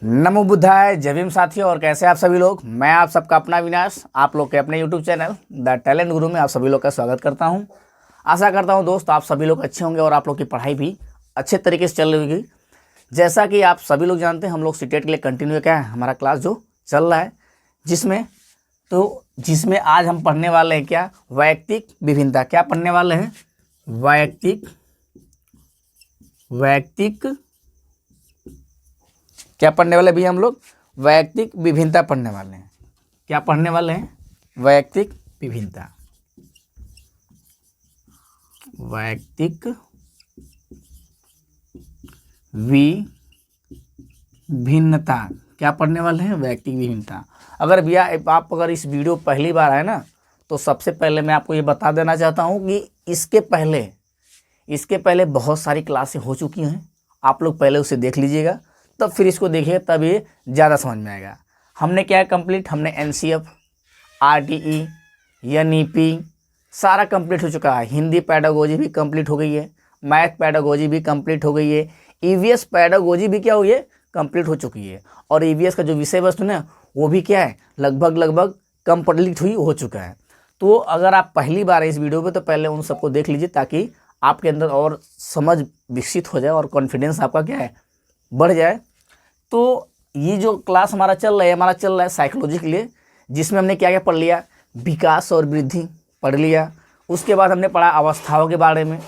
नमो बुद्धाय, जय भीम साथियों। और कैसे आप सभी लोग। मैं आप सबका अपना विनाश आप लोग के अपने यूट्यूब चैनल द टैलेंट गुरु में आप सभी लोग का स्वागत करता हूं। आशा करता हूं दोस्त आप सभी लोग अच्छे होंगे और आप लोग की पढ़ाई भी अच्छे तरीके से चल रही होगी। जैसा कि आप सभी लोग जानते हैं, हम लोग सीटेट के लिए कंटिन्यू क्या है हमारा क्लास जो चल रहा है, जिसमें आज हम पढ़ने वाले हैं क्या, वैयक्तिक विभिन्नता। क्या पढ़ने वाले हैं? वैयक्तिक क्या पढ़ने वाले भैया? हम लोग वैयक्तिक विभिन्नता पढ़ने वाले हैं। क्या पढ़ने वाले हैं? वैयक्तिक विभिन्नता। वैयक्तिक विभिन्नता क्या पढ़ने वाले हैं? वैयक्तिक विभिन्नता। अगर भैया आप इस वीडियो पहली बार आए ना, तो सबसे पहले मैं आपको ये बता देना चाहता हूँ कि इसके पहले बहुत सारी क्लासें हो चुकी हैं। आप लोग पहले उसे देख लीजिएगा, तब फिर इसको देखिए, तब ये ज़्यादा समझ में आएगा। हमने क्या है कंप्लीट, हमने NCF, RTE, NEP सारा कंप्लीट हो चुका है। हिंदी पैडागोजी भी कंप्लीट हो गई है, मैथ पैडागोजी भी कंप्लीट हो गई है, EVS पैडागोजी भी क्या हुई है, कंप्लीट हो चुकी है। और EVS का जो विषय वस्तु ना, वो भी क्या है, लगभग कंप्लीट हो चुका है। तो अगर आप पहली बार इस वीडियो पे, तो पहले उन सबको देख लीजिए, ताकि आपके अंदर और समझ विकसित हो जाए और कॉन्फिडेंस आपका क्या है, बढ़ जाए। तो ये जो क्लास हमारा चल रहा है साइकोलॉजी के लिए, जिसमें हमने क्या क्या पढ़ लिया, विकास और वृद्धि पढ़ लिया। उसके बाद हमने पढ़ा अवस्थाओं के बारे में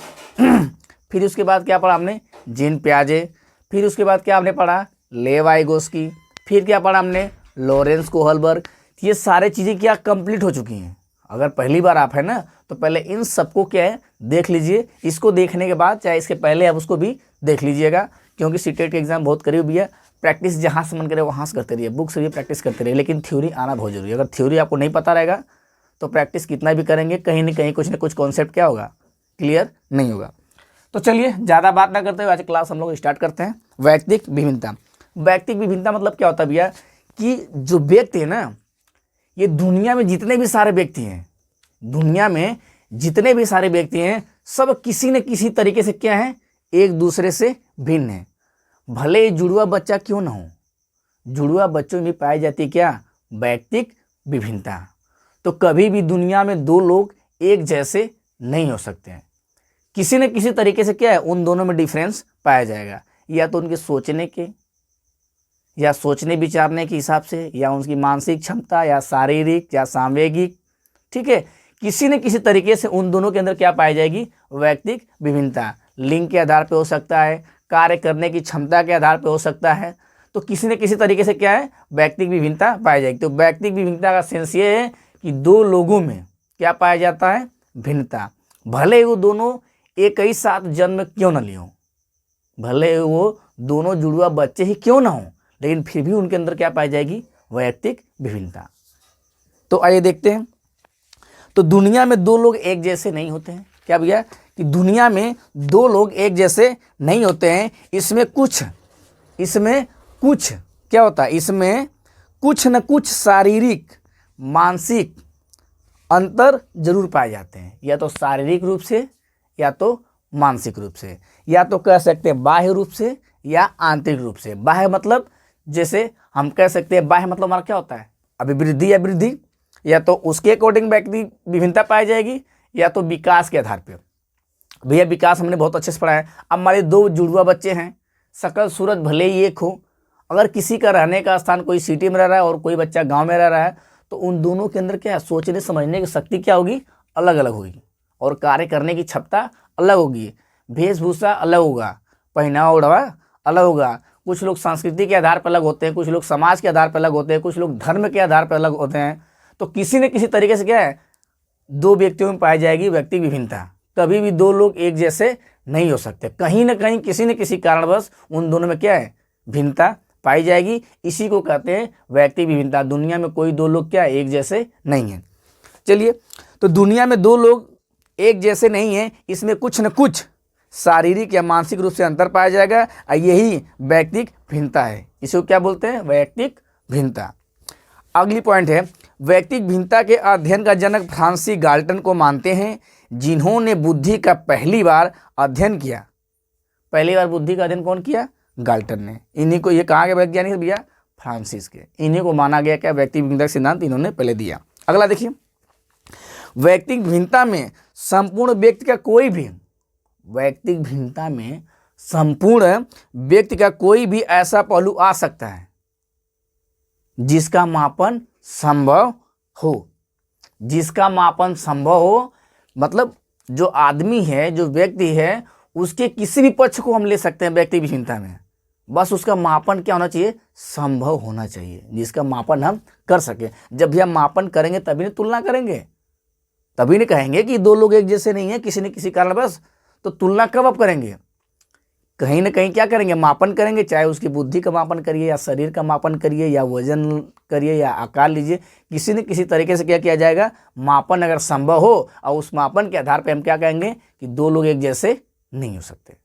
फिर उसके बाद क्या पढ़ा हमने, जीन पियाजे। फिर उसके बाद क्या हमने पढ़ा, लेव वाइगोस्की। फिर क्या पढ़ा हमने, लॉरेंस कोहलबर्ग। ये सारे चीज़ें क्या कंप्लीट हो चुकी हैं। अगर पहली बार आप है ना, तो पहले इन सबको क्या है देख लीजिए। इसको देखने के बाद चाहे इसके पहले आप उसको भी देख लीजिएगा, क्योंकि सीटेट के एग्जाम बहुत करीब भी है। प्रैक्टिस जहाँ से मन करे वहाँ से करते रहिए, बुक से भी प्रैक्टिस करते रहिए, लेकिन थ्योरी आना बहुत जरूरी है। अगर थ्योरी आपको नहीं पता रहेगा, तो प्रैक्टिस कितना भी करेंगे, कहीं ना कहीं कुछ ना कुछ कॉन्सेप्ट क्या होगा, क्लियर नहीं होगा। तो चलिए ज़्यादा बात ना करते हुए आज क्लास हम लोग स्टार्ट करते हैं। वैयक्तिक विभिन्नता। वैयक्तिक विभिन्नता मतलब क्या होता है भैया, कि जो व्यक्ति है ना, ये दुनिया में जितने भी सारे व्यक्ति हैं, सब किसी न किसी तरीके से क्या है, एक दूसरे से भिन्न है। भले ही जुड़वा बच्चा क्यों ना हो, जुड़वा बच्चों में पाई जाती है क्या, वैयक्तिक विभिन्नता। तो कभी भी दुनिया में दो लोग एक जैसे नहीं हो सकते हैं। किसी न किसी तरीके से क्या है, उन दोनों में डिफरेंस पाया जाएगा, या तो उनके सोचने विचारने के हिसाब से, या उनकी मानसिक क्षमता, या शारीरिक, या सामवेगिक। ठीक है, किसी न किसी तरीके से उन दोनों के अंदर क्या पाई जाएगी, वैयक्तिक विभिन्नता। लिंग के आधार पर हो सकता है, कार्य करने की क्षमता के आधार पर हो सकता है। तो किसी न किसी तरीके से क्या है, वैयक्तिक विभिन्नता पाई जाएगी। तो वैयक्तिक विभिन्नता का सेंस ये है कि दो लोगों में क्या पाया जाता है, भिन्नता। भले वो दोनों एक ही साथ जन्म क्यों न लियो, भले वो दोनों जुड़वा बच्चे ही क्यों ना हो, लेकिन फिर भी उनके अंदर क्या पाई जाएगी, वैयक्तिक विभिन्नता। तो आइए देखते हैं। तो दुनिया में दो लोग एक जैसे नहीं होते हैं। क्या भैया, कि दुनिया में दो लोग एक जैसे नहीं होते हैं। इसमें कुछ क्या होता है, इसमें कुछ न कुछ शारीरिक मानसिक अंतर जरूर पाए जाते हैं, या तो शारीरिक रूप से, या तो मानसिक रूप से, या तो कह सकते हैं बाह्य रूप से, या आंतरिक रूप से। बाह्य मतलब जैसे हम कह सकते हैं, बाह्य मतलब हमारा क्या होता है, अभिवृद्धि या वृद्धि, या तो उसके अकॉर्डिंग व्यक्ति विभिन्नता पाई जाएगी, या तो विकास के आधार पर। भैया विकास हमने बहुत अच्छे से पढ़ा है। अब हमारे दो जुड़वा बच्चे हैं, शकल सूरत भले ही एक हो, अगर किसी का रहने का स्थान कोई सिटी में रह रहा है और कोई बच्चा गांव में रह रहा है, तो उन दोनों के अंदर क्या है, सोचने समझने की शक्ति क्या होगी, अलग अलग होगी, और कार्य करने की क्षमता अलग होगी, वेशभूषा अलग होगा, पहनावा ओढ़ावा अलग होगा। कुछ लोग संस्कृति के आधार पर अलग होते हैं, कुछ लोग समाज के आधार पर अलग होते हैं, कुछ लोग धर्म के आधार पर अलग होते हैं। तो किसी न किसी तरीके से क्या है, दो व्यक्तियों में पाई जाएगी व्यक्तिक विभिन्नता। कभी भी दो लोग एक जैसे नहीं हो सकते, कहीं ना कहीं किसी न किसी कारणवश उन दोनों में क्या है, भिन्नता पाई जाएगी। इसी को कहते हैं वैयक्तिक विभिन्नता। दुनिया में कोई दो लोग क्या एक जैसे नहीं है। चलिए, तो दुनिया में दो लोग एक जैसे नहीं है, इसमें कुछ न कुछ शारीरिक या मानसिक रूप से अंतर पाया जाएगा, और यही वैयक्तिक भिन्नता है। इसको क्या बोलते हैं, वैयक्तिक भिन्नता। अगली पॉइंट है, वैयक्तिक भिन्नता के अध्ययन का जनक फ्रांसिस गाल्टन को मानते हैं, जिन्होंने बुद्धि का पहली बार अध्ययन किया। पहली बार बुद्धि का अध्ययन कौन किया, गाल्टन ने। इन्हीं को, ये कहाँ के वैज्ञानिक है भैया? फ्रांसिस के। इन्हीं को माना गया क्या व्यक्ति भिन्नता का सिद्धांत इन्होंने पहले दिया। अगला देखिए, व्यक्तिक भिन्नता में संपूर्ण व्यक्ति का कोई भी, व्यक्तिक भिन्नता में संपूर्ण व्यक्ति का कोई भी ऐसा पहलू आ सकता है जिसका मापन संभव हो। जिसका मापन संभव हो मतलब जो आदमी है, जो व्यक्ति है, उसके किसी भी पक्ष को हम ले सकते हैं व्यक्ति भिन्नता में, बस उसका मापन क्या होना चाहिए? संभव होना चाहिए, जिसका मापन हम कर सके। जब भी हम मापन करेंगे तभी नहीं तुलना करेंगे, तभी नहीं कहेंगे कि दो लोग एक जैसे नहीं है किसी न किसी कारण बस। तो तुलना कब आप करेंगे? कहीं ना कहीं क्या करेंगे? मापन करेंगे, चाहे उसकी बुद्धि का मापन करिए या शरीर का मापन करिए या वजन करिए या आकार लीजिए, किसी न किसी तरीके से क्या किया जाएगा? मापन अगर संभव हो और उस मापन के आधार पर हम क्या कहेंगे कि दो लोग एक जैसे नहीं हो सकते।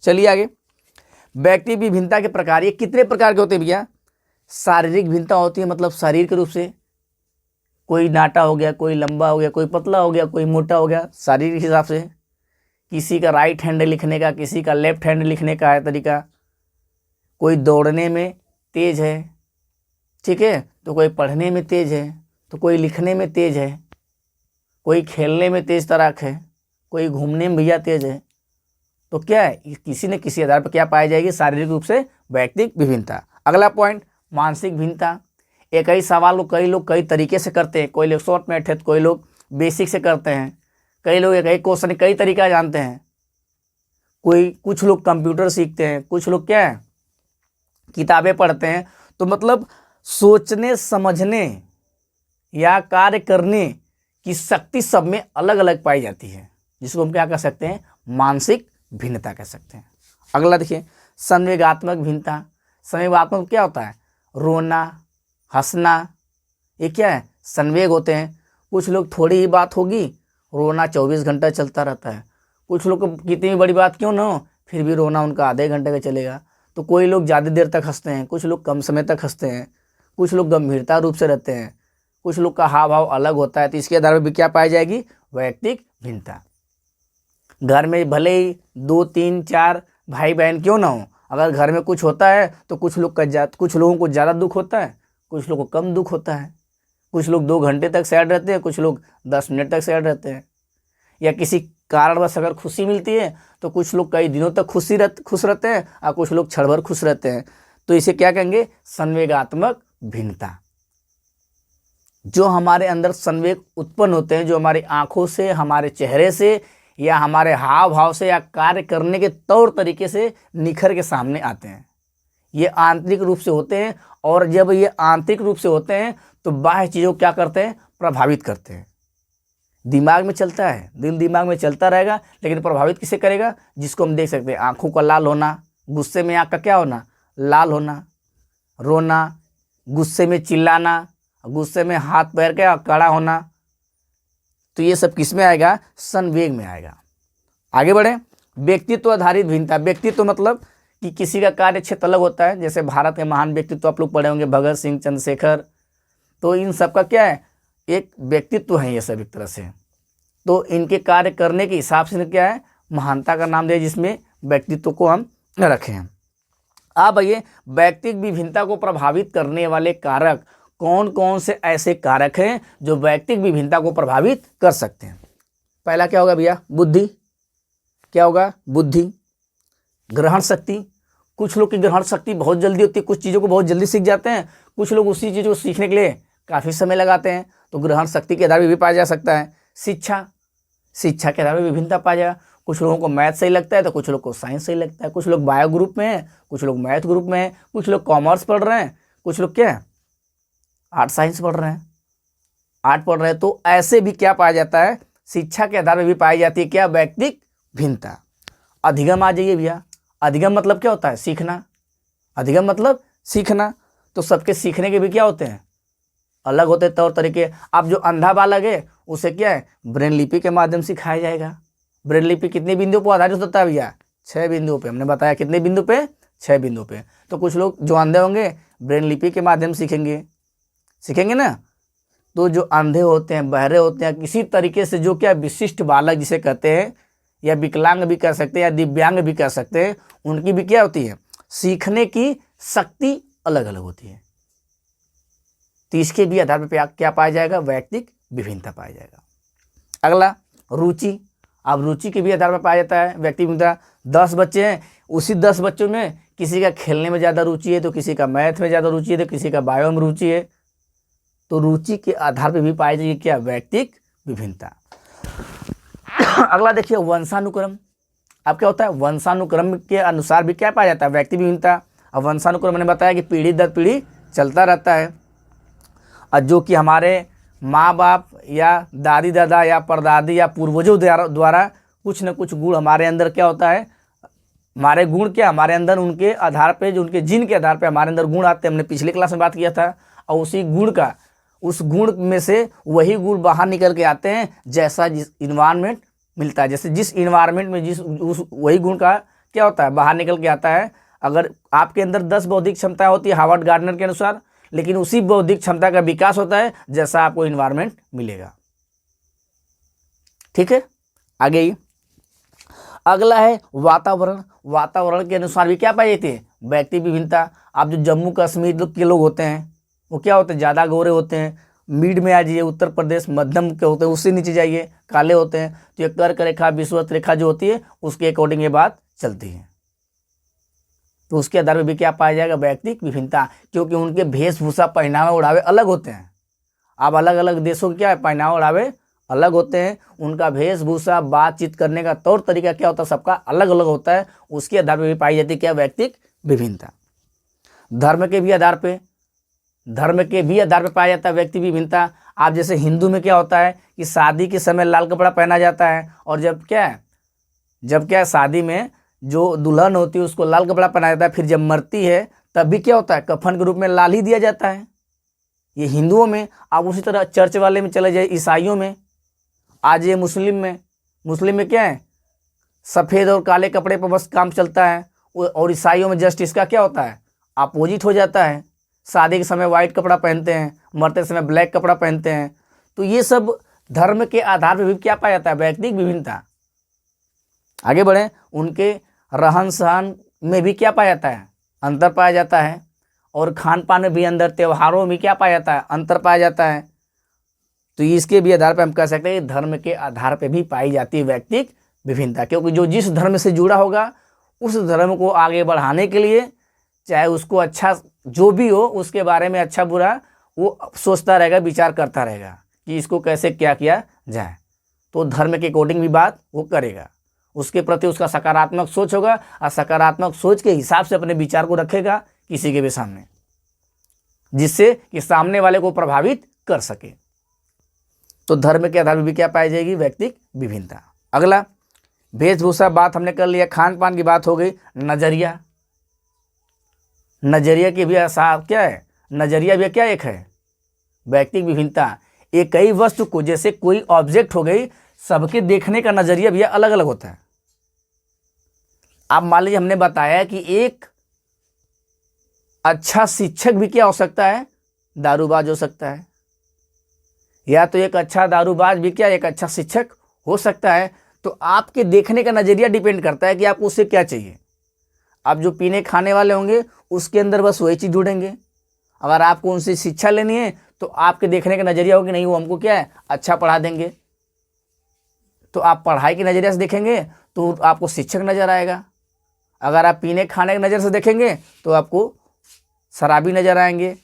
चलिए आगे, व्यक्ति भिन्नता के प्रकार, ये कितने प्रकार के होते हैं भैया? शारीरिक भिन्नता होती है, मतलब शरीर के रूप से, कोई नाटा हो गया, कोई लंबा हो गया, कोई पतला हो गया, कोई मोटा हो गया, शारीरिक हिसाब से। किसी का राइट हैंड लिखने का, किसी का लेफ्ट हैंड लिखने का है तरीका। कोई दौड़ने में तेज है, ठीक है, तो कोई पढ़ने में तेज है, तो कोई लिखने में तेज है, कोई खेलने में तेज तराक है, कोई घूमने में भैया तेज है। तो क्या है? किसी न किसी आधार पर क्या पाई जाएगी? शारीरिक रूप से व्यक्तिक विभिन्नता। अगला पॉइंट, मानसिक भिन्नता। एक ही सवाल को कई लोग कई तरीके से करते हैं। कोई लोग शॉर्ट मेथड है, तो कोई लोग बेसिक से करते हैं, कई लोग एक ही क्वेश्चन कई तरीका जानते हैं। कुछ लोग कंप्यूटर सीखते हैं, कुछ लोग क्या है किताबें पढ़ते हैं। तो मतलब सोचने समझने या कार्य करने की शक्ति सब में अलग अलग पाई जाती है, जिसको हम क्या कह सकते हैं? मानसिक भिन्नता कह सकते हैं। अगला देखिए, संवेगात्मक भिन्नता। संवेगात्मक क्या होता है? रोना, हंसना, ये क्या है? संवेग होते हैं। कुछ लोग थोड़ी ही बात होगी, रोना 24 घंटा चलता रहता है। कुछ लोग को कितनी बड़ी बात क्यों ना हो, फिर भी रोना उनका आधे घंटे का चलेगा। तो कोई लोग ज़्यादा देर तक हंसते हैं, कुछ लोग कम समय तक हंसते हैं, कुछ लोग गंभीरता रूप से रहते हैं, कुछ लोग का हाव भाव अलग होता है। तो इसके आधार पर भी क्या पाई जाएगी? व्यक्तिक भिन्नता। घर में भले ही 2, 3, 4 भाई बहन क्यों ना हो, अगर घर में कुछ होता है तो कुछ लोगों को ज़्यादा दुख होता है, कुछ लोगों को कम दुख होता है। कुछ लोग 2 घंटे तक सैड रहते हैं, कुछ लोग 10 मिनट तक सैड रहते हैं। या किसी कारणवश अगर खुशी मिलती है तो कुछ लोग कई दिनों तक खुश रहते हैं और कुछ लोग क्षण भर खुश रहते हैं। तो इसे क्या कहेंगे? संवेगात्मक भिन्नता। जो हमारे अंदर संवेग उत्पन्न होते हैं, जो हमारी आंखों से, हमारे चेहरे से या हमारे हाव भाव से या कार्य करने के तौर तरीके से निखर के सामने आते हैं, ये आंतरिक रूप से होते हैं। और जब ये आंतरिक रूप से होते हैं तो बाह्य चीज़ों को क्या करते हैं? प्रभावित करते हैं। दिमाग में चलता है, दिल दिमाग में चलता रहेगा, लेकिन प्रभावित किसे करेगा? जिसको हम देख सकते हैं, आंखों का लाल होना, गुस्से में आंख का क्या होना? लाल होना, रोना, गुस्से में चिल्लाना, गुस्से में हाथ पैर का कड़ा होना। तो ये सब किस में आएगा? संवेग में आएगा। आगे बढ़े, व्यक्तित्व आधारित भिन्नता। व्यक्तित्व मतलब कि किसी का कार्य क्षेत्र अलग होता है। जैसे भारत के महान व्यक्तित्व आप लोग पढ़े होंगे, भगत सिंह, चंद्रशेखर। तो इन सब का क्या है? एक व्यक्तित्व है ये सब एक तरह से। तो इनके कार्य करने के हिसाब से क्या है? महानता का नाम दिया, जिसमें व्यक्तित्व को हम रखे हैं। अब ये व्यक्तिक विभिन्नता को प्रभावित करने वाले कारक कौन कौन से ऐसे कारक हैं जो व्यक्तिक विभिन्नता को प्रभावित कर सकते हैं? पहला क्या होगा भैया? बुद्धि। क्या होगा? बुद्धि। ग्रहण शक्ति। कुछ लोग की ग्रहण शक्ति बहुत जल्दी होती है, कुछ चीज़ों को बहुत जल्दी सीख जाते हैं, कुछ लोग उसी चीज़ को सीखने के लिए काफ़ी समय लगाते हैं। तो ग्रहण शक्ति के आधार पर भी पाया जा सकता है। शिक्षा, शिक्षा के आधार पर विभिन्नता पाया जाएगा। कुछ लोगों को मैथ सही लगता है तो कुछ लोग को साइंस सही लगता है। कुछ लोग बायो ग्रुप में हैं, कुछ लोग मैथ ग्रुप में हैं, कुछ लोग कॉमर्स पढ़ रहे हैं, कुछ लोग क्या है? आर्ट साइंस पढ़ रहे हैं, आर्ट पढ़ रहे हैं। तो ऐसे भी क्या पाया जाता है? शिक्षा के आधार पर भी पाई जाती है क्या? व्यक्तिक भिन्नता। अधिगम आ जाइए भैया। अधिगम मतलब क्या होता है? सीखना। अधिगम मतलब सीखना। तो सबके सीखने के भी क्या होते हैं? अलग होते हैं तौर तरीके। अब जो अंधा बालक है उसे क्या है? ब्रेन लिपि के माध्यम से सिखाया जाएगा। ब्रेन लिपि कितने बिंदुओं पर आधारित होता है भैया? 6 बिंदुओं पे। हमने बताया कितने बिंदु पे? 6 बिंदु पे। तो कुछ लोग जो अंधे होंगे ब्रेन लिपि के माध्यम से सीखेंगे ना। तो जो अंधे होते हैं, बहरे होते हैं, किसी तरीके से जो क्या विशिष्ट बालक जिसे कहते हैं, या विकलांग भी कह सकते हैं या दिव्यांग भी कह सकते हैं, उनकी भी क्या होती है, सीखने की शक्ति अलग अलग होती है। तो इसके भी आधार पर क्या पाया जाएगा, व्यक्तिक विभिन्नता पाया जाएगा। अगला रुचि। अब रुचि के भी आधार पर पाया जाता है व्यक्तिक विभिन्नता। 10 बच्चे हैं, उसी 10 बच्चों में किसी का खेलने में ज़्यादा रुचि है, तो किसी का मैथ में ज़्यादा रुचि है, तो किसी का बायो में रुचि है। तो रुचि के आधार पर भी पाई जाएगी क्या, व्यक्तिक विभिन्नता। अगला देखिए वंशानुक्रम। अब क्या होता है, वंशानुक्रम के अनुसार भी क्या पाया जाता है, व्यक्तिक विभिन्नता। अब वंशानुक्रम मैंने बताया कि पीढ़ी दर पीढ़ी चलता रहता है, और जो कि हमारे माँ बाप या दादी दादा या परदादी या पूर्वजों द्वारा कुछ न कुछ गुण हमारे अंदर क्या होता है, हमारे गुण क्या हमारे अंदर उनके आधार पे, जो उनके जीन के आधार पे हमारे अंदर गुण आते हैं। हमने पिछले क्लास में बात किया था। और उसी गुण का, उस गुण में से वही गुण बाहर निकल के आते हैं जैसा जिस इन्वायरमेंट मिलता है। जैसे जिस इन्वायरमेंट में जिस उस वही गुण का क्या होता है, बाहर निकल के आता है। अगर आपके अंदर 10 बौद्धिक क्षमताएं होती है हार्वर्ड गार्डनर के अनुसार, लेकिन उसी बौद्धिक क्षमता का विकास होता है जैसा आपको इन्वायरमेंट मिलेगा। ठीक है, आगे ही अगला है वातावरण। वातावरण के अनुसार भी क्या पाई जाती है, व्यक्तिक विभिन्नता। आप जो जम्मू कश्मीर के लोग होते हैं वो क्या होते हैं, ज़्यादा गोरे होते हैं। मिड में आ जाइए, उत्तर प्रदेश मध्यम के होते हैं, उससे नीचे जाइए काले होते हैं। तो ये कर्क रेखा विषुवत रेखा जो होती है उसके अकॉर्डिंग ये बात चलती है। तो उसके आधार पर भी क्या पाया जाएगा, व्यक्तिक विभिन्नता, क्योंकि उनके वेशभूषा पहनावे ओढ़ावे अलग होते हैं। अब अलग अलग देशों के क्या है, पहनावे ओढ़ावे अलग होते हैं। उनका वेशभूषा, बातचीत करने का तौर तरीका क्या होता है, सबका अलग अलग होता है। उसके आधार पर भी पाई जाती है क्या, व्यक्तिक विभिन्नता। धर्म के भी आधार पे पाया जाता है व्यक्तिक विभिन्नता। आप जैसे हिंदू में क्या होता है कि शादी के समय लाल कपड़ा पहना जाता है, और जब क्या शादी में जो दुल्हन होती है उसको लाल कपड़ा पहनाया जाता है। फिर जब मरती है तब भी क्या होता है, कफन के रूप में लाल ही दिया जाता है। ये हिंदुओं में। आप उसी तरह चर्च वाले में चले जाए, ईसाइयों में आज ये मुस्लिम में क्या है, सफ़ेद और काले कपड़े पर बस काम चलता है। और ईसाइयों में जस्ट इसका क्या होता है, अपोजिट हो जाता है। शादी के समय वाइट कपड़ा पहनते हैं, मरते समय ब्लैक कपड़ा पहनते हैं। तो ये सब धर्म के आधार पर भी क्या पाया जाता है, व्यक्तिक विभिन्नता। आगे बढ़ें, उनके रहन सहन में भी क्या पाया जाता है, अंतर पाया जाता है। और खान पान में भी अंदर, त्योहारों में क्या पाया जाता है, अंतर पाया जाता है। तो इसके भी आधार पर हम कह सकते हैं धर्म के आधार पर भी पाई जाती है व्यक्तिक विभिन्नता, क्योंकि जो जिस धर्म से जुड़ा होगा उस धर्म को आगे बढ़ाने के लिए, चाहे उसको अच्छा जो भी हो उसके बारे में अच्छा बुरा वो सोचता रहेगा, विचार करता रहेगा कि इसको कैसे क्या किया जाए। तो धर्म के अकॉर्डिंग भी बात वो करेगा, उसके प्रति उसका सकारात्मक सोच होगा, और सकारात्मक सोच के हिसाब से अपने विचार को रखेगा किसी के भी सामने, जिससे कि सामने वाले को प्रभावित कर सके। तो धर्म के आधार पर भी क्या पाई जाएगी, व्यक्तिक विभिन्नता। अगला वेशभूषा, बात हमने कर लिया। खान पान की बात हो गई। नजरिया की भी क्या है, नजरिया भी क्या एक है, व्यक्तिक विभिन्नता। एक कई वस्तु को, जैसे कोई ऑब्जेक्ट हो गई, सबके देखने का नजरिया भी अलग अलग होता है। आप मान लीजिए हमने बताया कि एक अच्छा शिक्षक भी क्या हो सकता है, दारूबाज हो सकता है, या तो एक अच्छा दारूबाज भी क्या एक अच्छा शिक्षक हो सकता है। तो आपके देखने का नजरिया डिपेंड करता है कि आपको उससे क्या चाहिए। आप जो पीने खाने वाले होंगे उसके अंदर बस वही चीज़ ढूंढेंगे। अगर आपको उनसे शिक्षा लेनी है तो आपके देखने का नजरिया होगा कि नहीं, वो हमको क्या है, अच्छा पढ़ा देंगे। तो आप पढ़ाई के नज़रिए से देखेंगे तो आपको शिक्षक नज़र आएगा। अगर आप पीने खाने की नज़र से देखेंगे तो आपको शराबी नज़र आएंगे।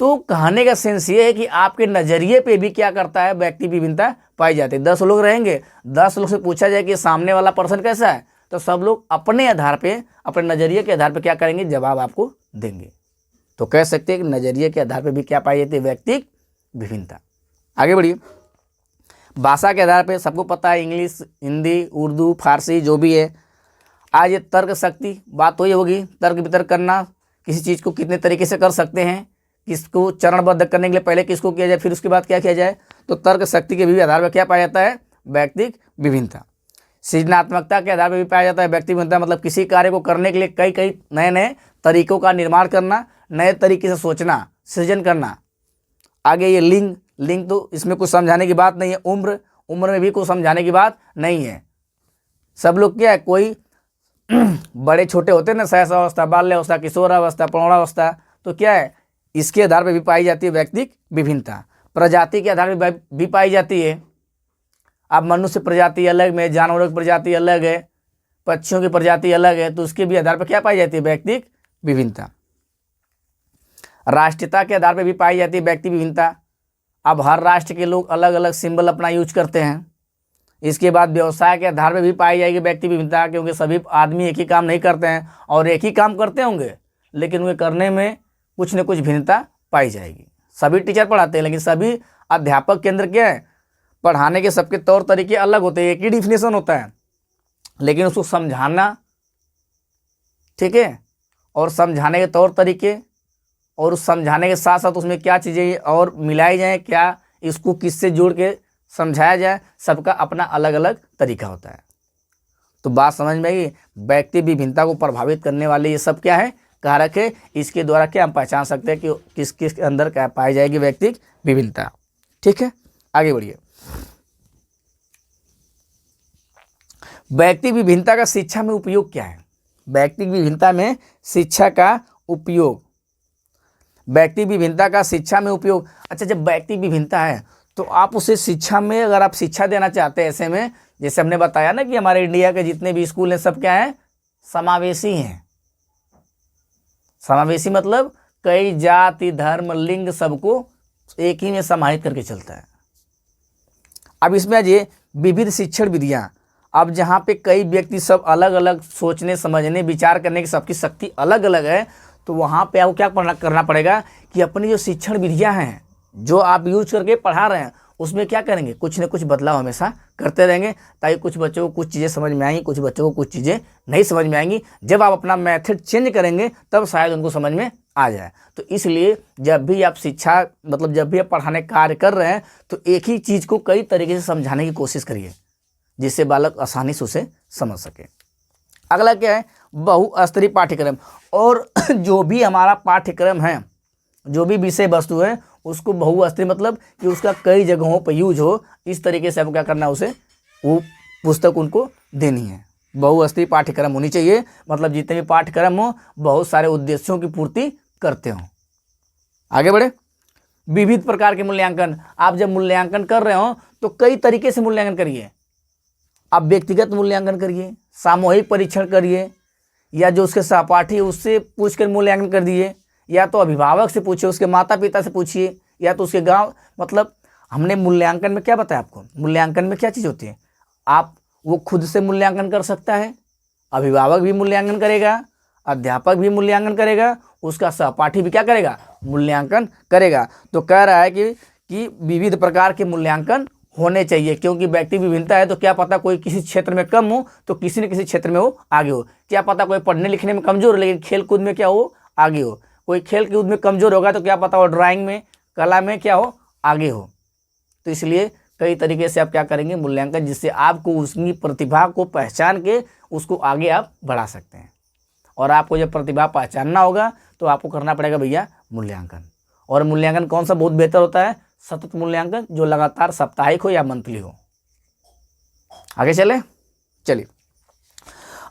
तो कहने का सेंस ये है कि आपके नज़रिए पे भी क्या करता है, व्यक्तिक विभिन्नता पाई जाती है। 10 लोग रहेंगे, 10 लोग से पूछा जाए कि सामने वाला पर्सन कैसा है, तो सब लोग अपने आधार पे, अपने नज़रिए के आधार पे क्या करेंगे, जवाब आपको देंगे। तो कह सकते हैं कि नज़रिए के आधार पे भी क्या पाई जाती है, व्यक्तिक विभिन्नता। आगे बढ़िए। भाषा के आधार पे सबको पता है, इंग्लिश, हिंदी, उर्दू, फारसी जो भी है। आज ये तर्क शक्ति बात तो ये होगी, तर्क वितर्क करना, किसी चीज़ को कितने तरीके से कर सकते हैं, किसको चरणबद्ध करने के लिए पहले किसको किया जाए, फिर उसके बाद क्या किया जाए। तो तर्क शक्ति के भी आधार पर क्या पाया जाता है, व्यक्तिक विभिन्नता। सृजनात्मकता के आधार पर भी पाया जाता है व्यक्तिक विभिन्नता, मतलब किसी कार्य को करने के लिए कई कई नए नए तरीकों का निर्माण करना, नए तरीके से सोचना, सृजन करना। आगे ये लिंग तो इसमें कुछ समझाने की बात नहीं है। उम्र में भी कुछ समझाने की बात नहीं है। सब लोग क्या है, कोई बड़े छोटे होते हैं ना, शैशवावस्था, बाल्यावस्था, किशोरावस्था, प्रौढ़ावस्था, तो क्या है, इसके आधार पर भी पाई जाती है व्यक्तिक विभिन्नता। प्रजाति के आधार पर भी पाई जाती है। अब मनुष्य प्रजाति अलग में, जानवरों की प्रजाति अलग है, पक्षियों की प्रजाति अलग है, तो उसके भी आधार पर क्या पाई जाती है, व्यक्तिक विभिन्नता। राष्ट्रीयता के आधार पर भी पाई जाती है व्यक्ति विभिन्नता। अब हर राष्ट्र के लोग अलग अलग सिंबल अपना यूज करते हैं। इसके बाद व्यवसाय के आधार पर भी पाई जाएगी व्यक्ति विभिन्नता, क्योंकि सभी आदमी एक ही काम नहीं करते हैं, और एक ही काम करते होंगे लेकिन वे करने में कुछ न कुछ भिन्नता पाई जाएगी। सभी टीचर पढ़ाते हैं, लेकिन सभी अध्यापक केंद्र क्या है, पढ़ाने के सबके तौर तरीके अलग होते हैं। एक ही डिफिनेशन होता है, लेकिन उसको समझाना, ठीक है, और समझाने के तौर तरीके, और उस समझाने के साथ साथ उसमें क्या चीज़ें और मिलाई जाए, क्या इसको किससे जोड़ के समझाया जाए, सबका अपना अलग अलग तरीका होता है। तो बात समझ में आई। व्यक्ति विभिन्नता को प्रभावित करने वाले ये सब क्या है, कारक है। इसके द्वारा क्या हम पहचान सकते हैं कि किस किस के अंदर क्या पाई जाएगी व्यक्तिक विभिन्नता। ठीक है, आगे बढ़िए। व्यक्तिक विभिन्नता का शिक्षा में उपयोग क्या है? व्यक्तिक विभिन्नता में शिक्षा का उपयोग, व्यक्तिक विभिन्नता का शिक्षा में उपयोग। अच्छा, जब व्यक्तिक विभिन्नता है तो आप उसे शिक्षा में, अगर आप शिक्षा देना चाहते हैं, ऐसे में जैसे हमने बताया ना कि हमारे इंडिया के जितने भी स्कूल हैं सब क्या है, समावेशी हैं। समावेशी मतलब कई जाति, धर्म, लिंग सबको एक ही में समाहित करके चलता है। अब इसमें आज ये विविध शिक्षण विधियाँ, अब जहाँ पे कई व्यक्ति सब अलग अलग सोचने, समझने, विचार करने की सबकी शक्ति अलग अलग है, तो वहाँ पे आपको क्या करना पड़ेगा कि अपनी जो शिक्षण विधियाँ हैं जो आप यूज करके पढ़ा रहे हैं उसमें क्या करेंगे, कुछ न कुछ बदलाव हमेशा करते रहेंगे, ताकि कुछ बच्चों को कुछ चीज़ें समझ में आएंगी, कुछ बच्चों को कुछ चीज़ें नहीं समझ में आएंगी। जब आप अपना मेथड चेंज करेंगे तब शायद उनको समझ में आ जाए। तो इसलिए जब भी आप शिक्षा, मतलब जब भी आप पढ़ाने कार्य कर रहे हैं तो एक ही चीज़ को कई तरीके से समझाने की कोशिश करिए, जिससे बालक आसानी से उसे समझ सके। अगला क्या है, बहुस्तरीय पाठ्यक्रम। और जो भी हमारा पाठ्यक्रम है, जो भी विषय वस्तु है, उसको बहुस्तरीय मतलब कि उसका कई जगहों पर यूज हो, इस तरीके से आपको क्या करना है, उसे वो पुस्तक उनको देनी है। बहुस्तरीय पाठ्यक्रम होनी चाहिए, मतलब जितने भी पाठ्यक्रम हो बहुत सारे उद्देश्यों की पूर्ति करते हों। आगे बढ़े। विविध प्रकार के मूल्यांकन। आप जब मूल्यांकन कर रहे हो तो कई तरीके से मूल्यांकन करिए। आप व्यक्तिगत मूल्यांकन करिए, सामूहिक परीक्षण करिए, या जो उसके सहपाठी है उससे पूछ कर मूल्यांकन कर दिए, या तो अभिभावक से पूछिए, उसके माता पिता से पूछिए, या तो उसके गांव। मतलब हमने मूल्यांकन में क्या बताया आपको, मूल्यांकन में क्या चीज़ होती है, आप वो खुद से मूल्यांकन कर सकता है, अभिभावक भी मूल्यांकन करेगा, अध्यापक भी मूल्यांकन करेगा, उसका सहपाठी भी क्या करेगा, मूल्यांकन करेगा। तो कह रहा है कि विविध प्रकार के मूल्यांकन होने चाहिए, क्योंकि व्यक्ति विभिन्नता है तो क्या पता कोई किसी क्षेत्र में कम हो तो किसी न किसी क्षेत्र में वो आगे हो। क्या पता कोई पढ़ने लिखने में कमज़ोर हो लेकिन खेल कूद में क्या हो, आगे हो। कोई खेल कूद में कमज़ोर होगा तो क्या पता वो ड्राइंग में, कला में क्या हो, आगे हो। तो इसलिए कई तरीके से आप क्या करेंगे, मूल्यांकन, जिससे आपको उसकी प्रतिभा को पहचान के उसको आगे आप बढ़ा सकते हैं। और आपको जब प्रतिभा पहचानना होगा तो आपको करना पड़ेगा भैया मूल्यांकन। और मूल्यांकन कौन सा बहुत बेहतर होता है, सतत मूल्यांकन, जो लगातार साप्ताहिक हो या मंथली हो। आगे चलिए।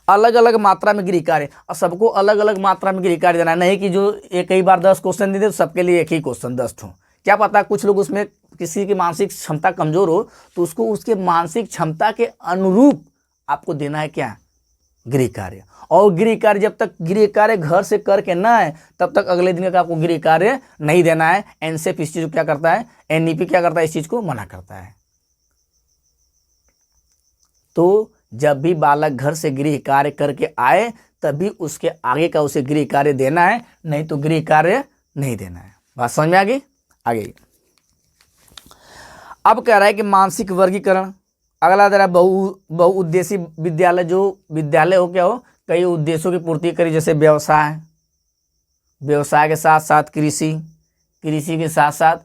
अलग अलग मात्रा में गृह कार्य, और सबको अलग अलग मात्रा में गृह कार्य देना, नहीं कि जो एक ही बार 10 क्वेश्चन दे दे तो सबके लिए एक ही क्वेश्चन 10 हो। क्या पता कुछ लोग उसमें किसी की मानसिक क्षमता कमजोर हो तो उसको उसके मानसिक क्षमता के अनुरूप आपको देना है क्या, गृह कार्य। और गृह कार्य जब तक गृह कार्य घर से करके ना आए तब तक अगले दिन का आपको गृह कार्य नहीं देना है। एनसीईआरटी इस चीज को क्या करता है, एनईपी क्या करता है, इस चीज को मना करता है। तो जब भी बालक घर से गृह कार्य करके आए तभी उसके आगे का उसे गृह कार्य देना है, नहीं तो गृह कार्य नहीं देना है। बात समझ में आ गई? आगे अब कह रहा है कि मानसिक वर्गीकरण। अगला दे रहा है बहुउद्देशीय विद्यालय। जो विद्यालय हो क्या हो, कई उद्देश्यों की पूर्ति करी, जैसे व्यवसाय, व्यवसाय के साथ साथ कृषि, कृषि के साथ साथ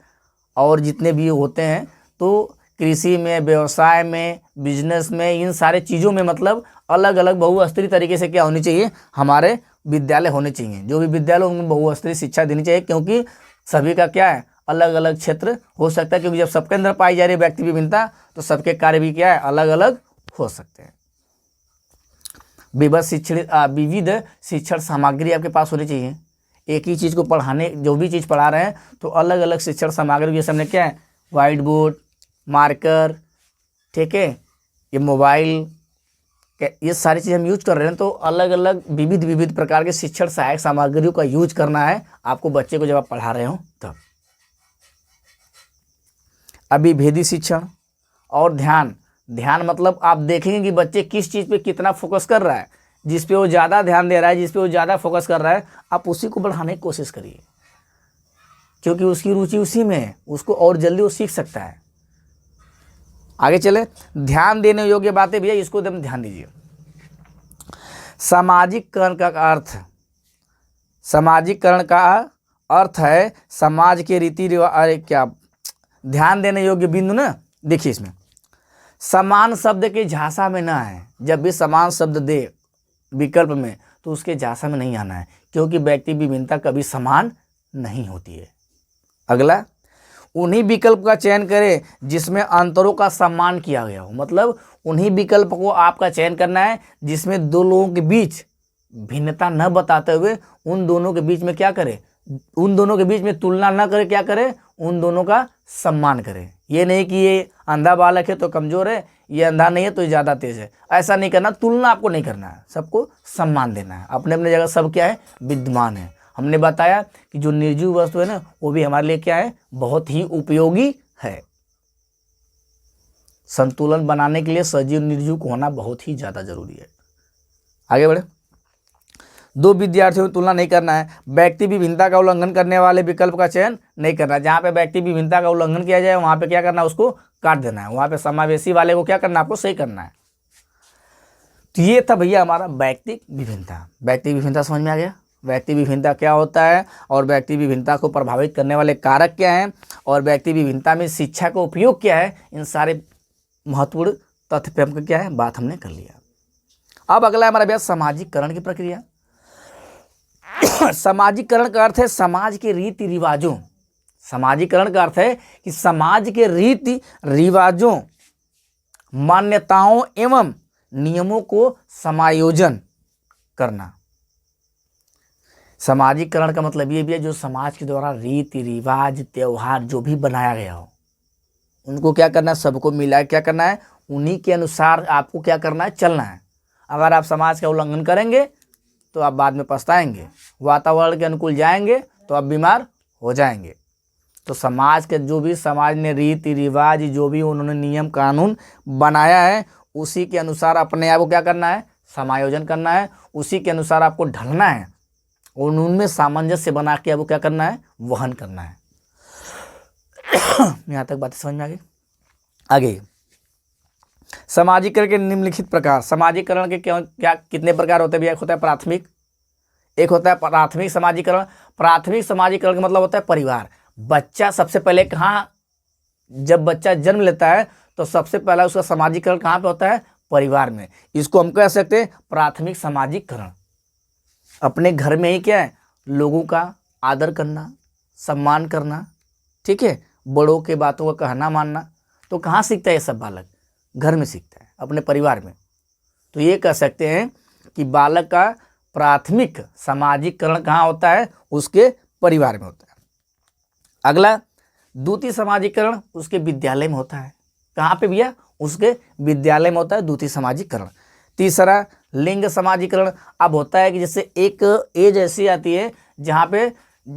और जितने भी होते हैं, तो कृषि में, व्यवसाय में, बिजनेस में, इन सारे चीज़ों में मतलब अलग अलग बहुस्तरीय तरीके से क्या होनी चाहिए, हमारे विद्यालय होने चाहिए। जो भी विद्यालय उनमें बहुस्तरीय शिक्षा देनी चाहिए, क्योंकि सभी का क्या है, अलग अलग क्षेत्र हो सकता है। क्योंकि जब सबके अंदर पाई जा रही है व्यक्ति विभिन्नता तो सबके कार्य भी क्या है, अलग अलग हो सकते हैं। विविध शिक्षण सामग्री आपके पास होनी चाहिए। एक ही चीज़ को पढ़ाने, जो भी चीज़ पढ़ा रहे हैं तो अलग अलग शिक्षण सामग्री, जैसे हमने क्या है, वाइट बोर्ड, मार्कर, ठीक है, ये मोबाइल, ये सारी चीज़ हम यूज कर रहे हैं। तो अलग अलग विविध प्रकार के शिक्षण सहायक सामग्रियों का यूज करना है आपको बच्चे को जब आप पढ़ा रहे हो तब। अभिभेदी शिक्षण और ध्यान मतलब आप देखेंगे कि बच्चे किस चीज़ पे कितना फोकस कर रहा है, जिस पे वो ज़्यादा ध्यान दे रहा है, जिस पे वो ज़्यादा फोकस कर रहा है, आप उसी को बढ़ाने की कोशिश करिए, क्योंकि उसकी रुचि उसी में है, उसको और जल्दी वो सीख सकता है। आगे चले, ध्यान देने योग्य बातें भैया, इसको एकदम ध्यान दीजिए। सामाजिककरण का अर्थ, सामाजिककरण का अर्थ है समाज के रीति रिवाज, अरे क्या, ध्यान देने योग्य बिंदु ना, देखिए इसमें समान शब्द के झांसा में ना है। जब भी समान शब्द दे विकल्प में तो उसके झांसा में नहीं आना है, क्योंकि व्यक्ति विभिन्नता कभी समान नहीं होती है। अगला, उन्हीं विकल्प का चयन करें जिसमें अंतरों का सम्मान किया गया हो। मतलब उन्हीं विकल्प को आपका चयन करना है जिसमें दो लोगों के बीच भिन्नता न बताते हुए उन दोनों के बीच में क्या करे, उन दोनों के बीच में तुलना न करे, क्या करे, उन दोनों का सम्मान करे। ये नहीं कि ये अंधा बालक है तो कमज़ोर है, ये अंधा नहीं है तो ये ज़्यादा तेज है, ऐसा नहीं करना। तुलना आपको नहीं करना है, सबको सम्मान देना है। अपने अपने जगह सब क्या है, विद्यमान है। हमने बताया कि जो निर्जीव वस्तु है ना, वो भी हमारे लिए क्या है, बहुत ही उपयोगी है। संतुलन बनाने के लिए सजीव निर्जीव को होना बहुत ही ज़्यादा जरूरी है। आगे बढ़े, दो विद्यार्थियों की तुलना नहीं करना है। व्यक्ति विभिन्नता का उल्लंघन करने वाले विकल्प का चयन नहीं करना है। जहाँ पे व्यक्ति विभिन्नता का उल्लंघन किया जाए वहाँ पे क्या करना है, उसको काट देना है। वहाँ पे समावेशी वाले को क्या करना है, आपको सही करना है। तो ये था भैया हमारा व्यक्तिक विभिन्नता। व्यक्तिक विभिन्नता समझ में आ गया, व्यक्ति विभिन्नता क्या होता है और व्यक्ति विभिन्नता को प्रभावित करने वाले कारक क्या हैं और व्यक्ति विभिन्नता में शिक्षा का उपयोग क्या है। इन सारे महत्वपूर्ण तथ्य पे हमको क्या है, बात हमने कर लिया। अब अगला हमारा भैया सामाजिककरण की प्रक्रिया। सामाजिककरण का अर्थ है समाज के रीति रिवाजों, सामाजिककरण का अर्थ है कि समाज के रीति रिवाजों, मान्यताओं एवं नियमों को समायोजन करना। सामाजिककरण का मतलब ये भी है जो समाज के द्वारा रीति रिवाज त्यौहार जो भी बनाया गया हो उनको क्या करना है, सबको मिला क्या करना है, उन्हीं के अनुसार आपको क्या करना है, चलना है। अगर आप समाज का उल्लंघन करेंगे तो आप बाद में पछताएंगे, वातावरण के अनुकूल जाएंगे तो आप बीमार हो जाएंगे। तो समाज के जो भी समाज ने रीति रिवाज जो भी उन्होंने नियम कानून बनाया है उसी के अनुसार अपने आप को क्या करना है, समायोजन करना है। उसी के अनुसार आपको ढलना है और उनमें सामंजस्य बना के आपको क्या करना है, वहन करना है। यहाँ तक बातें समझ में आ गई। आगे, सामाजिककरण के निम्नलिखित प्रकार। सामाजिककरण के क्या कितने प्रकार होते हैं भैया? एक होता है प्राथमिक, एक होता है प्राथमिक सामाजिकरण। प्राथमिक सामाजिकरण का मतलब होता है परिवार। बच्चा सबसे पहले कहाँ, जब बच्चा जन्म लेता है तो सबसे पहला उसका सामाजिकरण कहाँ पे होता है, परिवार में। इसको हम कह सकते हैं प्राथमिक सामाजिककरण। अपने घर में ही क्या है, लोगों का आदर करना, सम्मान करना, ठीक है, बड़ों के बातों का कहना मानना। तो कहाँ सीखता है ये सब बालक? घर में सीखता है, अपने परिवार में। तो ये कह सकते हैं कि बालक का प्राथमिक सामाजिककरण कहाँ होता है, उसके परिवार में होता है। अगला, द्वितीय सामाजिककरण उसके विद्यालय में होता है। कहाँ पे भैया? उसके विद्यालय में होता है द्वितीय सामाजिककरण। तीसरा, लिंग सामाजिकरण। अब होता है कि जैसे एक एज ऐसी आती है जहाँ पे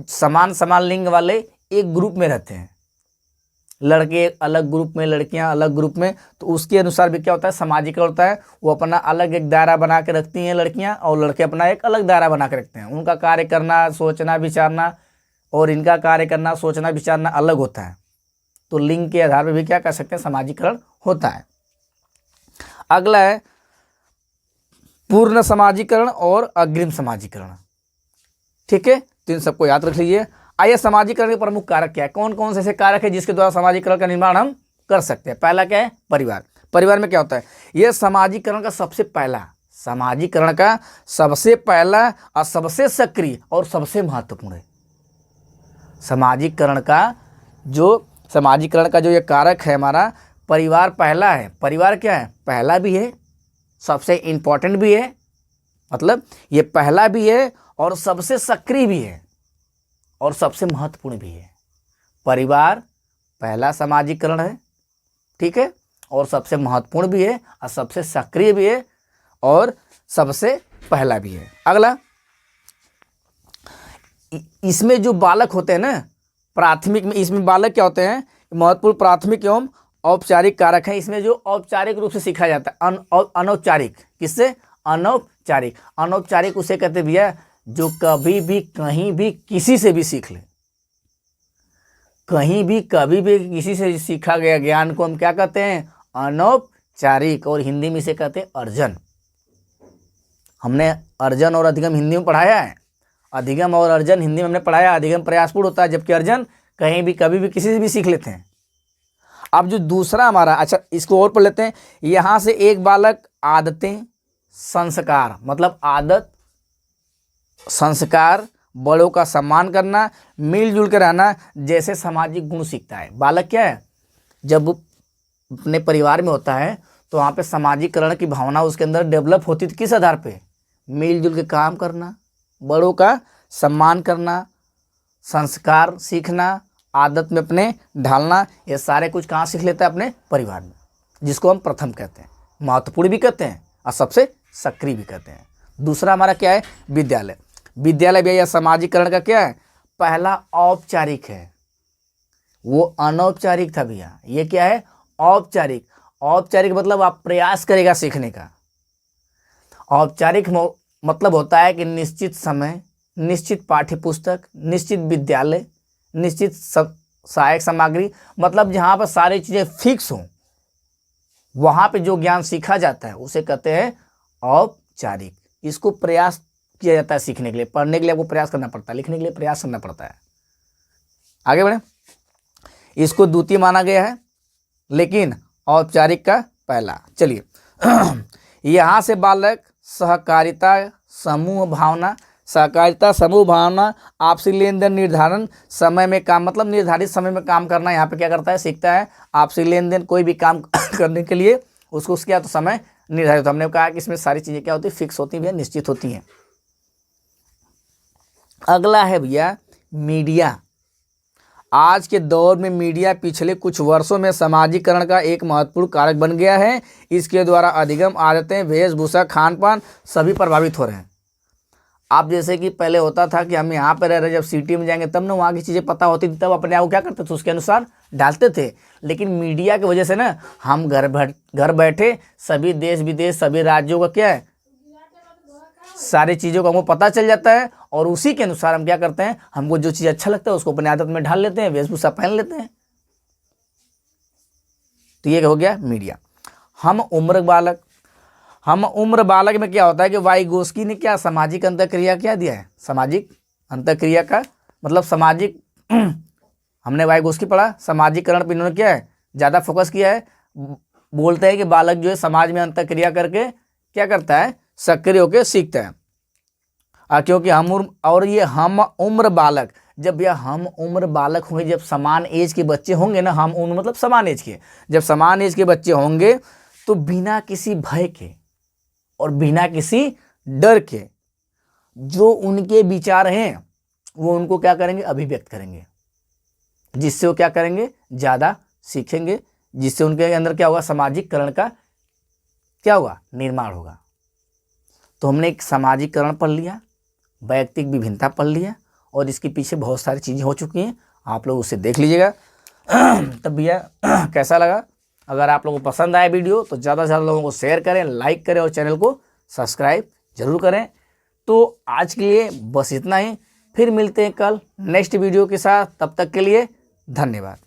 समान लिंग वाले एक ग्रुप में रहते हैं, लड़के अलग ग्रुप में, लड़कियां अलग ग्रुप में। तो उसके अनुसार भी क्या होता है, सामाजिकरण होता है। वो अपना अलग एक दायरा बना के रखती हैं लड़कियां, और लड़के अपना एक अलग दायरा बना के रखते हैं। उनका कार्य करना, सोचना विचारना और इनका कार्य करना, सोचना विचारना अलग होता है। तो लिंग के आधार पर भी क्या कर सकते हैं, सामाजिकरण होता है। अगला है पूर्ण सामाजिकरण और अग्रिम सामाजिकरण। ठीक है, तो इन सबको याद रख लीजिए। आइए, सामाजिकरण के प्रमुख कारक क्या है, कौन कौन से ऐसे कारक है जिसके द्वारा सामाजिकरण का निर्माण हम कर सकते हैं। पहला क्या है, परिवार। परिवार में क्या होता है, यह सामाजिकरण का सबसे पहला, सामाजिकरण का सबसे पहला और सबसे सक्रिय और सबसे महत्वपूर्ण है। सामाजिकरण का जो ये कारक है हमारा, परिवार पहला है। परिवार क्या है, पहला भी है, सबसे इम्पोर्टेंट भी है, मतलब ये पहला भी है और सबसे सक्रिय भी है और सबसे महत्वपूर्ण भी है। परिवार पहला सामाजिकरण है, ठीक है, और सबसे महत्वपूर्ण भी है और सबसे सक्रिय भी है और सबसे पहला भी है। अगला, इसमें जो बालक होते हैं ना, प्राथमिक में इसमें बालक क्या होते हैं, महत्वपूर्ण प्राथमिक एवं औपचारिक कारक हैं। इसमें जो औपचारिक रूप से सीखा जाता है, अनौपचारिक, किससे, अनौपचारिक। अनौपचारिक उसे कहते भैया जो कभी भी कहीं भी किसी से भी सीख ले, कहीं भी कभी भी किसी से सीखा गया ज्ञान को हम क्या कहते हैं, अनौपचारिक, और हिंदी में इसे कहते हैं अर्जन। हमने अर्जन और अधिगम हिंदी में पढ़ाया है, अधिगम और अर्जन हिंदी में हमने पढ़ाया। अधिगम प्रयासपूर्ण होता है, जबकि अर्जन कहीं भी कभी भी किसी से भी सीख लेते हैं। अब जो दूसरा हमारा, अच्छा इसको और पढ़ लेते हैं। यहाँ से एक बालक आदतें, संस्कार, मतलब आदत, संस्कार, बड़ों का सम्मान करना, मिलजुल कर रहना जैसे सामाजिक गुण सीखता है। बालक क्या है, जब अपने परिवार में होता है तो वहाँ पे सामाजिकरण की भावना उसके अंदर डेवलप होती थी। किस आधार पे, मिलजुल के काम करना, बड़ों का सम्मान करना, संस्कार सीखना, आदत में अपने ढालना, ये सारे कुछ कहाँ सीख लेता है, अपने परिवार में, जिसको हम प्रथम कहते हैं, महत्वपूर्ण भी कहते हैं और सबसे सक्रिय भी कहते हैं। दूसरा हमारा क्या है, विद्यालय। विद्यालय भी यह सामाजिकरण का क्या है, पहला औपचारिक है, वो अनौपचारिक था भैया। ये क्या है, औपचारिक। औपचारिक मतलब आप प्रयास करेगा सीखने का। औपचारिक मतलब होता है कि निश्चित समय, निश्चित पाठ्य पुस्तक, निश्चित विद्यालय, निश्चित सहायक सामग्री, मतलब जहाँ पर सारी चीज़ें फिक्स हों, वहाँ पे जो ज्ञान सीखा जाता है उसे कहते हैं औपचारिक। इसको प्रयास किया जाता है सीखने के लिए, पढ़ने के लिए आपको प्रयास करना पड़ता है, लिखने के लिए प्रयास करना पड़ता है। आगे बढ़े, इसको द्वितीय माना गया है लेकिन औपचारिक का पहला। चलिए यहाँ से बालक सहकारिता, समूह भावना, सहकारिता, समूह भावना, आपसी लेन देन, निर्धारण समय में काम, मतलब निर्धारित समय में काम करना यहाँ पे क्या करता है, सीखता है। आपसी लेन देन, कोई भी काम करने के लिए उसको क्या तो समय निर्धारित। हमने कहा कि इसमें सारी चीज़ें क्या होती है, फिक्स होती हैं, निश्चित होती हैं। अगला है भैया मीडिया। आज के दौर में मीडिया पिछले कुछ वर्षों में सामाजिकरण का एक महत्वपूर्ण कारक बन गया है। इसके द्वारा अधिगम, आदतें, वेशभूषा, खान पान सभी प्रभावित हो रहे हैं। आप जैसे कि पहले होता था कि हम यहाँ पर रह रहे, जब सिटी में जाएंगे तब ना वहाँ की चीज़ें पता होती थी, तब अपने आप को क्या करते थे, उसके अनुसार डालते थे। लेकिन मीडिया की वजह से ना हम घर बैठे सभी देश विदेश, सभी राज्यों का क्या है, सारी चीज़ों का हमको पता चल जाता है और उसी के अनुसार हम क्या करते हैं, हमको जो चीज़ अच्छा लगता है उसको अपने आदत में ढाल लेते हैं, वेशभूषा पहन लेते हैं। तो ये हो गया मीडिया। हम उम्र बालक में क्या होता है कि वाइगोस्की ने क्या सामाजिक अंतःक्रिया क्या दिया है, सामाजिक अंतःक्रिया का मतलब सामाजिक हमने वाइगोस्की पढ़ा, सामाजिकरण पर इन्होंने क्या है ज़्यादा फोकस किया है। बोलते हैं कि बालक जो है समाज में अंतःक्रिया करके क्या करता है, सक्रिय होकर सीखता है। क्योंकि हम उम्र बालक, जब यह हम उम्र बालक होंगे, जब समान एज के बच्चे होंगे ना, हम उम्र मतलब समान एज के, जब समान एज के बच्चे होंगे तो बिना किसी भय के और बिना किसी डर के जो उनके विचार हैं वो उनको क्या करेंगे, अभिव्यक्त करेंगे, जिससे वो क्या करेंगे, ज़्यादा सीखेंगे, जिससे उनके अंदर क्या होगा, सामाजिकरण का क्या होगा, निर्माण होगा। तो हमने एक सामाजिकरण पढ़ लिया, वैयक्तिक विभिन्नता पढ़ लिया और इसके पीछे बहुत सारी चीज़ें हो चुकी हैं, आप लोग उसे देख लीजिएगा। तब भैया कैसा लगा, अगर आप लोगों को पसंद आया वीडियो तो ज़्यादा से ज़्यादा लोगों को शेयर करें, लाइक करें और चैनल को सब्सक्राइब जरूर करें। तो आज के लिए बस इतना ही, फिर मिलते हैं कल नेक्स्ट वीडियो के साथ, तब तक के लिए धन्यवाद।